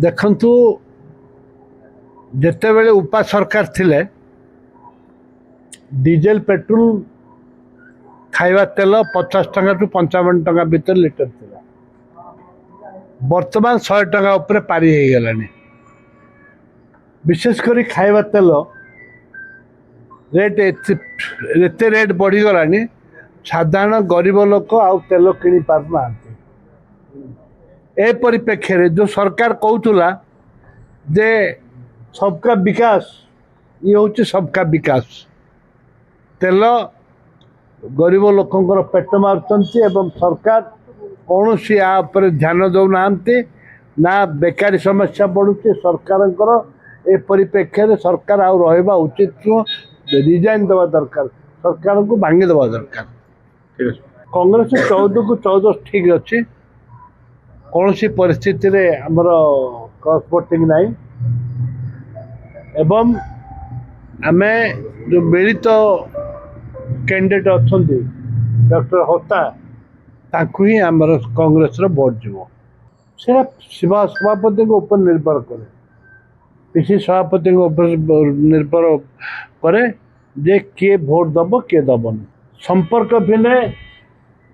ଦେଖନ୍ତୁ ଯେତେବେଳେ ଉପା ସରକାର ଥିଲେ ଡିଜେଲ ପେଟ୍ରୋଲ ଖାଇବା ତେଲ 50 ଟଙ୍କା ରୁ 55 ଟଙ୍କା ଭିତରେ ଲିଟର ଥିଲା। ବର୍ତ୍ତମାନ 100 ଟଙ୍କା ଉପରେ ପାରି ହେଇଗଲାଣି। ବିଶେଷ କରି ଖାଇବା ତେଲ ରେଟ୍ ଏତେ ରେଟ୍ ବଢ଼ିଗଲାଣି, ସାଧାରଣ ଗରିବ ଲୋକ ଆଉ ତେଲ କିଣି ପାରୁନାହାନ୍ତି। ଏ ପରିପ୍ରେକ୍ଷୀରେ ଯେଉଁ ସରକାର କହୁଥିଲା ଯେ ସବକା ବିକାଶ, ଇଏ ହେଉଛି ସବକା ବିକାଶ। ତେଲ ଗରିବ ଲୋକଙ୍କର ପେଟ ମାରୁଛନ୍ତି ଏବଂ ସରକାର କୌଣସି ୟା ଉପରେ ଧ୍ୟାନ ଦେଉନାହାନ୍ତି। ନା ବେକାରୀ ସମସ୍ୟା ବଢ଼ୁଛି ସରକାରଙ୍କର। ଏ ପରିପ୍ରେକ୍ଷୀରେ ସରକାର ଆଉ ରହିବା ଉଚିତ ନୁହଁ, ରିଜାଇନ୍ ଦେବା ଦରକାର, ସରକାରଙ୍କୁ ଭାଙ୍ଗି ଦେବା ଦରକାର। କଂଗ୍ରେସ 14କୁ 14 ଠିକ୍ ଅଛି। କୌଣସି ପରିସ୍ଥିତିରେ ଆମର କ୍ରସ୍ ଭୋଟିଂ ନାହିଁ ଏବଂ ଆମେ ଯେଉଁ ମିଳିତ କ୍ୟାଣ୍ଡିଡେଟ୍ ଅଛନ୍ତି ଡକ୍ଟର ହୋତା, ତାଙ୍କୁ ହିଁ ଆମର କଂଗ୍ରେସର ଭୋଟ୍ ଯିବ। ସେଟା ସଭାପତିଙ୍କ ଉପରେ ନିର୍ଭର କରେ, ପିସି ସଭାପତିଙ୍କ ଉପରେ ନିର୍ଭର କରେ ଯେ କିଏ ଭୋଟ୍ ଦେବ କିଏ ଦେବନି। ସମ୍ପର୍କ ଭିନେ,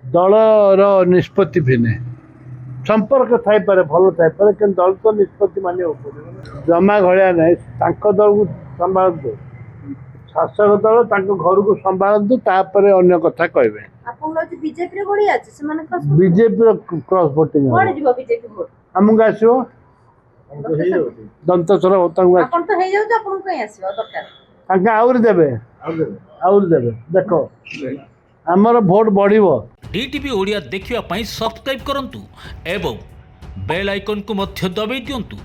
ଦଳର ନିଷ୍ପତ୍ତି ଭିନେ। ସମ୍ପର୍କ ଥାଇପାରେ, ଭଲ ଥାଇପାରେ, କିନ୍ତୁ ଦଳ ତ ନିଷ୍ପତ୍ତି ମାନିବାକୁ ପଡ଼ିବ। ଜମା ଘଳିଆ ନାହିଁ। ତାଙ୍କ ଦଳକୁ ସମ୍ଭାଳନ୍ତୁ, ଶାସକ ଦଳ ତାଙ୍କ ଘରକୁ ସମ୍ଭାଳନ୍ତୁ, ତାପରେ ଅନ୍ୟ କଥା କହିବେ। ବିଜେପିର କ୍ରସ୍ ଭୋଟିଂ ଆମକୁ ଆସିବ, ଦନ୍ତସ୍ୱର ତାଙ୍କୁ ଆହୁରି ଦେବେ। ଦେଖ ଆମର ଭୋଟ୍ ବଢ଼ିବ। DTV ଓଡ଼ିଆ ଦେଖିବା ପାଇଁ ସବସ୍କ୍ରାଇବ୍ କରନ୍ତୁ ଏବଂ ବେଲ୍ ଆଇକନ୍କୁ ମଧ୍ୟ ଦବାଇ ଦିଅନ୍ତୁ।